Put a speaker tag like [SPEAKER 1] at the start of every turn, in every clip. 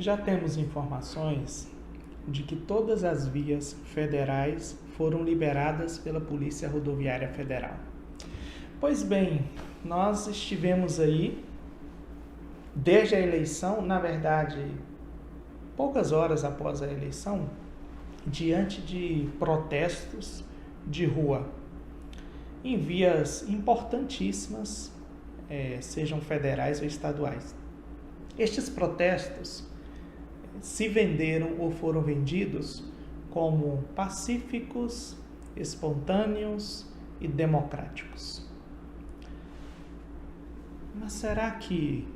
[SPEAKER 1] Já temos informações de que todas as vias federais foram liberadas pela Polícia Rodoviária Federal. Pois bem, nós estivemos aí desde a eleição, na verdade, poucas horas após a eleição, diante de protestos de rua em vias importantíssimas, sejam federais ou estaduais. Estes protestos se venderam ou foram vendidos como pacíficos, espontâneos e democráticos. Mas será que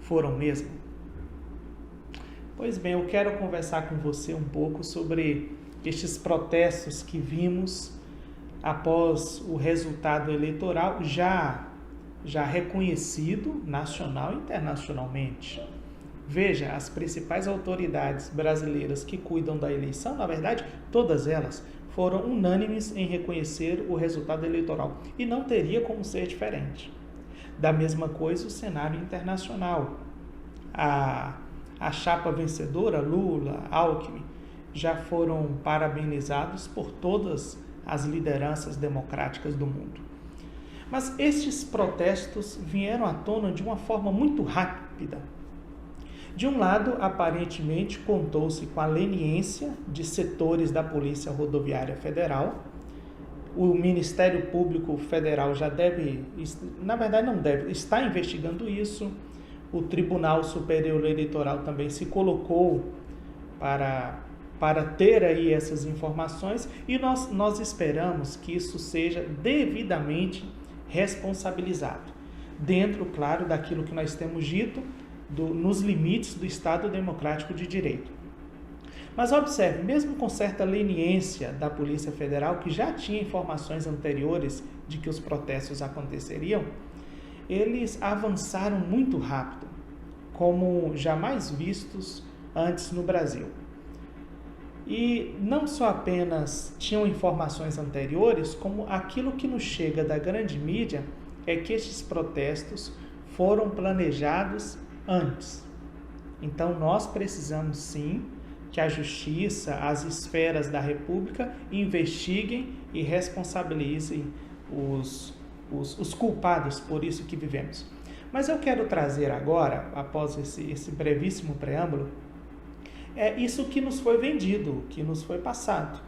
[SPEAKER 1] foram mesmo? Pois bem, eu quero conversar com você um pouco sobre estes protestos que vimos após o resultado eleitoral já reconhecido nacional e internacionalmente. Veja, as principais autoridades brasileiras que cuidam da eleição, na verdade, todas elas foram unânimes em reconhecer o resultado eleitoral e não teria como ser diferente. Da mesma coisa o cenário internacional. A chapa vencedora, Lula, Alckmin, já foram parabenizados por todas as lideranças democráticas do mundo. Mas estes protestos vieram à tona de uma forma muito rápida. De um lado, aparentemente, contou-se com a leniência de setores da Polícia Rodoviária Federal. O Ministério Público Federal já deve, na verdade não deve, está investigando isso. O Tribunal Superior Eleitoral também se colocou para ter aí essas informações e nós esperamos que isso seja devidamente responsabilizado, dentro, claro, daquilo que nós temos dito, nos limites do Estado Democrático de Direito. Mas observe, mesmo com certa leniência da Polícia Federal, que já tinha informações anteriores de que os protestos aconteceriam, eles avançaram muito rápido, como jamais vistos antes no Brasil. E não só apenas tinham informações anteriores, como aquilo que nos chega da grande mídia é que estes protestos foram planejados antes. Então nós precisamos sim que a justiça, as esferas da República investiguem e responsabilizem os culpados por isso que vivemos. Mas eu quero trazer agora, após esse brevíssimo preâmbulo, isso que nos foi vendido, que nos foi passado,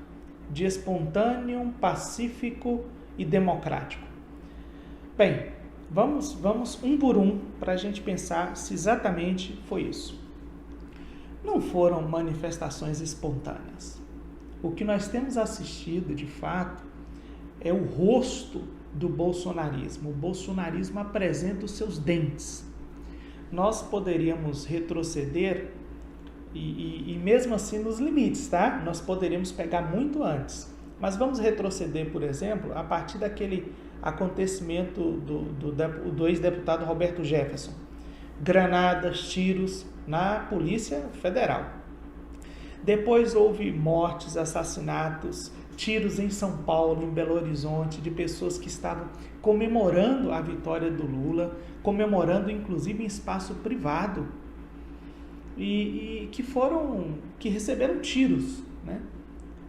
[SPEAKER 1] de espontâneo, pacífico e democrático. Bem, vamos um por um para a gente pensar se exatamente foi isso. Não foram manifestações espontâneas. O que nós temos assistido, de fato, é o rosto do bolsonarismo. O bolsonarismo apresenta os seus dentes. Nós poderíamos retroceder e mesmo assim nos limites, tá? Nós poderíamos pegar muito antes. Mas vamos retroceder, por exemplo, a partir daquele acontecimento do ex-deputado Roberto Jefferson. Granadas, tiros na Polícia Federal. Depois houve mortes, assassinatos, tiros em São Paulo, em Belo Horizonte, de pessoas que estavam comemorando a vitória do Lula, comemorando inclusive em espaço privado, e que receberam tiros, né?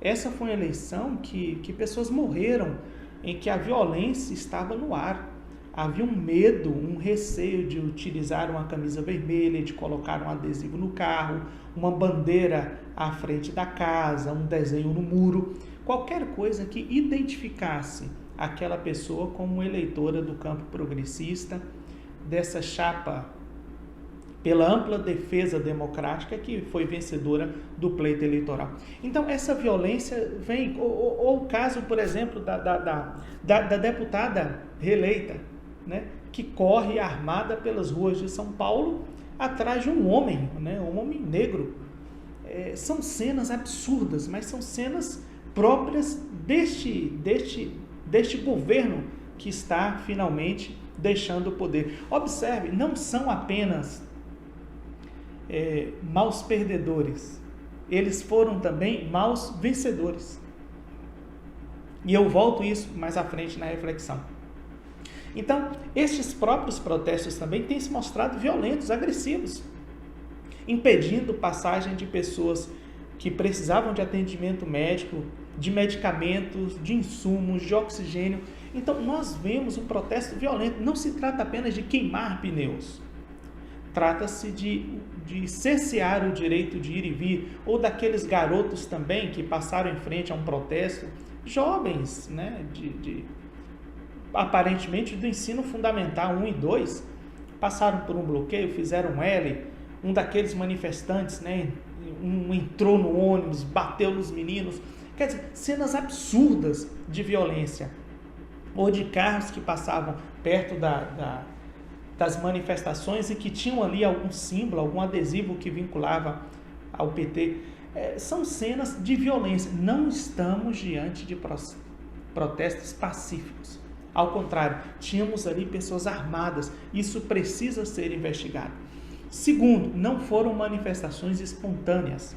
[SPEAKER 1] Essa foi uma eleição que pessoas morreram, em que a violência estava no ar. Havia um medo, um receio de utilizar uma camisa vermelha, de colocar um adesivo no carro, uma bandeira à frente da casa, um desenho no muro, qualquer coisa que identificasse aquela pessoa como eleitora do campo progressista, dessa chapa pela ampla defesa democrática que foi vencedora do pleito eleitoral. Então, essa violência vem, ou o caso, por exemplo, da deputada reeleita, né, que corre armada pelas ruas de São Paulo atrás de um homem, né, um homem negro. São cenas absurdas, mas são cenas próprias deste governo que está finalmente deixando o poder. Observe, não são apenas maus perdedores, eles foram também maus vencedores. E eu volto isso mais à frente na reflexão. Então, estes próprios protestos também têm se mostrado violentos, agressivos. impedindo passagem de pessoas que precisavam de atendimento médico, de medicamentos, de insumos, de oxigênio. Então, nós vemos um protesto violento. Não se trata apenas de queimar pneus. Trata-se de cercear o direito de ir e vir, ou daqueles garotos também que passaram em frente a um protesto, jovens, né, aparentemente do ensino fundamental 1 e 2, passaram por um bloqueio, fizeram um L, um daqueles manifestantes, né, entrou no ônibus, bateu nos meninos. Quer dizer, cenas absurdas de violência. Ou de carros que passavam perto das manifestações e que tinham ali algum símbolo, algum adesivo que vinculava ao PT. São cenas de violência. Não estamos diante de protestos pacíficos. Ao contrário, tínhamos ali pessoas armadas. Isso precisa ser investigado. Segundo, não foram manifestações espontâneas.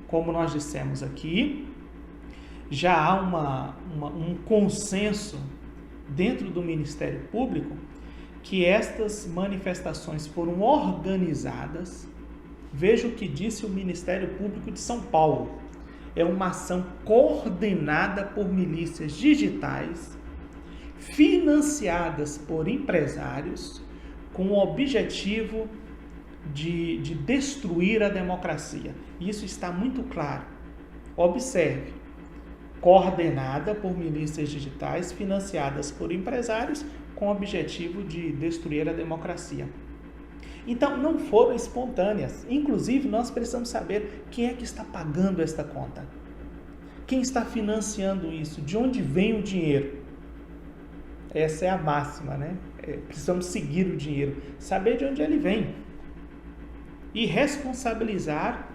[SPEAKER 1] Como nós dissemos aqui, já há um consenso dentro do Ministério Público que estas manifestações foram organizadas. Veja o que disse o Ministério Público de São Paulo. É uma ação coordenada por milícias digitais, financiadas por empresários, com o objetivo de destruir a democracia. Isso está muito claro. Observe, coordenada por milícias digitais, financiadas por empresários, com o objetivo de destruir a democracia. Então, não foram espontâneas. Inclusive, nós precisamos saber quem é que está pagando esta conta. Quem está financiando isso? De onde vem o dinheiro? Essa é a máxima, né? Precisamos seguir o dinheiro, saber de onde ele vem e responsabilizar,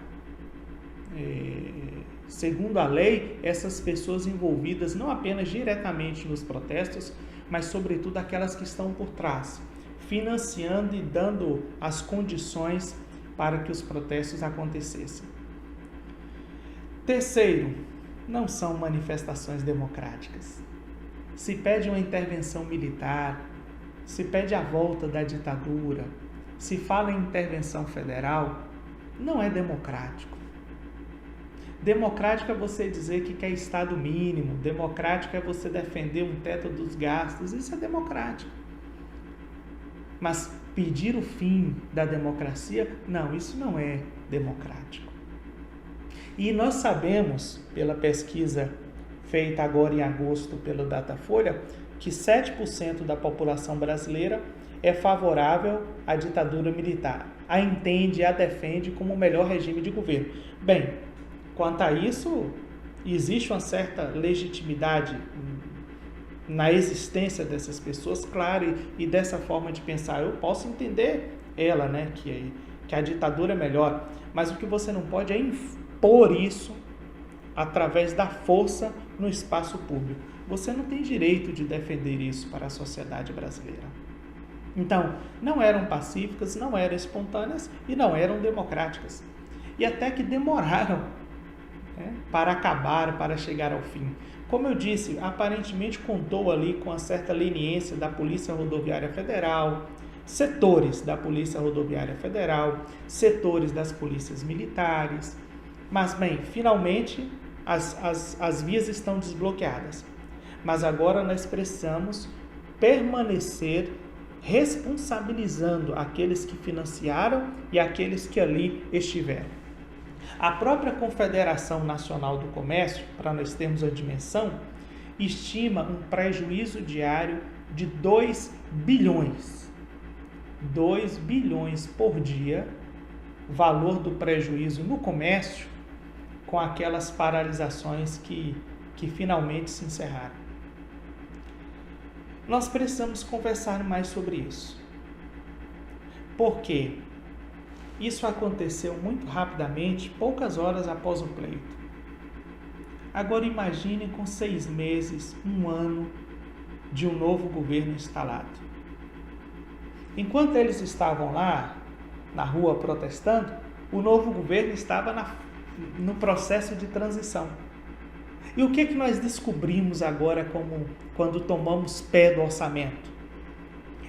[SPEAKER 1] segundo a lei, essas pessoas envolvidas não apenas diretamente nos protestos, mas sobretudo aquelas que estão por trás, financiando e dando as condições para que os protestos acontecessem. Terceiro, não são manifestações democráticas. Se pede uma intervenção militar, se pede a volta da ditadura, se fala em intervenção federal, não é democrático. Democrático é você dizer que quer Estado mínimo, democrático é você defender um teto dos gastos, isso é democrático. Mas pedir o fim da democracia, não, isso não é democrático. E nós sabemos, pela pesquisa feita agora em agosto pelo Datafolha, que 7% da população brasileira é favorável à ditadura militar, a entende e a defende como o melhor regime de governo. Bem, quanto a isso, existe uma certa legitimidade na existência dessas pessoas, claro, e dessa forma de pensar. Eu posso entender ela, né, que a ditadura é melhor, mas o que você não pode é impor isso através da força no espaço público. Você não tem direito de defender isso para a sociedade brasileira. Então, não eram pacíficas, não eram espontâneas e não eram democráticas. E até que demoraram, né, para acabar, para chegar ao fim. Como eu disse, aparentemente contou ali com uma certa leniência da Polícia Rodoviária Federal, setores da Polícia Rodoviária Federal, setores das polícias militares. Mas, bem, finalmente as vias estão desbloqueadas. Mas agora nós precisamos permanecer responsabilizando aqueles que financiaram e aqueles que ali estiveram. A própria Confederação Nacional do Comércio, para nós termos a dimensão, estima um prejuízo diário de 2 bilhões. 2 bilhões por dia, valor do prejuízo no comércio, com aquelas paralisações que finalmente se encerraram. Nós precisamos conversar mais sobre isso. Por quê? Isso aconteceu muito rapidamente, poucas horas após o pleito. Agora imagine com 6 meses, 1 ano de um novo governo instalado. Enquanto eles estavam lá, na rua protestando, o novo governo estava no processo de transição. E o que nós descobrimos agora quando tomamos pé do orçamento?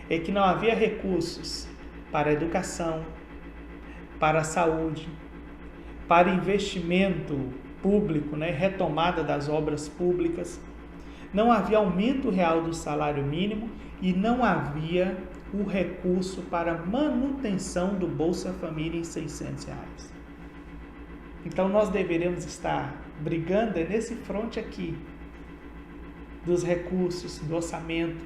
[SPEAKER 1] É que não havia recursos para a educação, para a saúde, para investimento público, né? Retomada das obras públicas. Não havia aumento real do salário mínimo e não havia o recurso para manutenção do Bolsa Família em R$600. Então nós deveremos estar brigando nesse fronte aqui, dos recursos, do orçamento,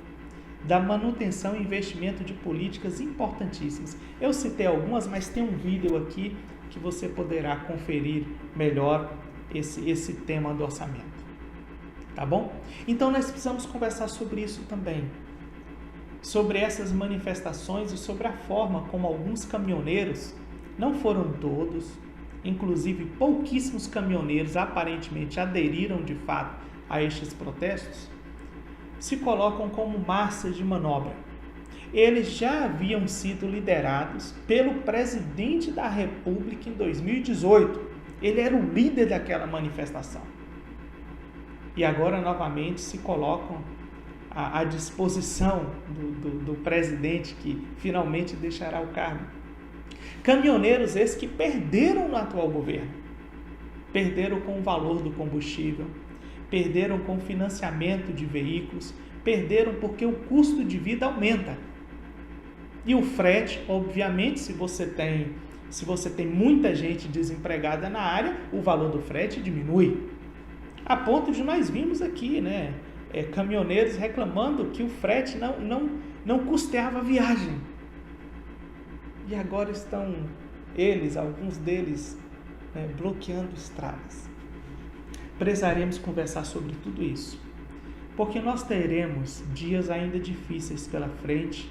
[SPEAKER 1] da manutenção e investimento de políticas importantíssimas. Eu citei algumas, mas tem um vídeo aqui que você poderá conferir melhor esse tema do orçamento. Tá bom? Então nós precisamos conversar sobre isso também. Sobre essas manifestações e sobre a forma como alguns caminhoneiros, não foram todos, inclusive pouquíssimos caminhoneiros aparentemente aderiram de fato a estes protestos, se colocam como massa de manobra. Eles já haviam sido liderados pelo presidente da República em 2018. Ele era o líder daquela manifestação. E agora novamente se colocam à disposição do presidente que finalmente deixará o cargo. Caminhoneiros esses que perderam no atual governo. Perderam com o valor do combustível, perderam com o financiamento de veículos, perderam porque o custo de vida aumenta. E o frete, obviamente, se você tem muita gente desempregada na área, o valor do frete diminui. A ponto de nós vimos aqui, né, caminhoneiros reclamando que o frete não custeava a viagem. E agora estão alguns deles, né, bloqueando estradas. Precisaremos conversar sobre tudo isso, porque nós teremos dias ainda difíceis pela frente,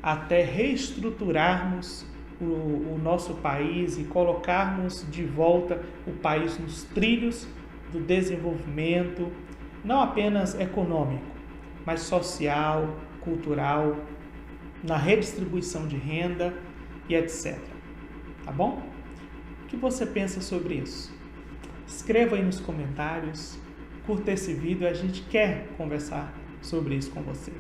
[SPEAKER 1] até reestruturarmos o nosso país e colocarmos de volta o país nos trilhos do desenvolvimento, não apenas econômico, mas social, cultural, na redistribuição de renda e etc. Tá bom? O que você pensa sobre isso? Escreva aí nos comentários, curta esse vídeo, a gente quer conversar sobre isso com você.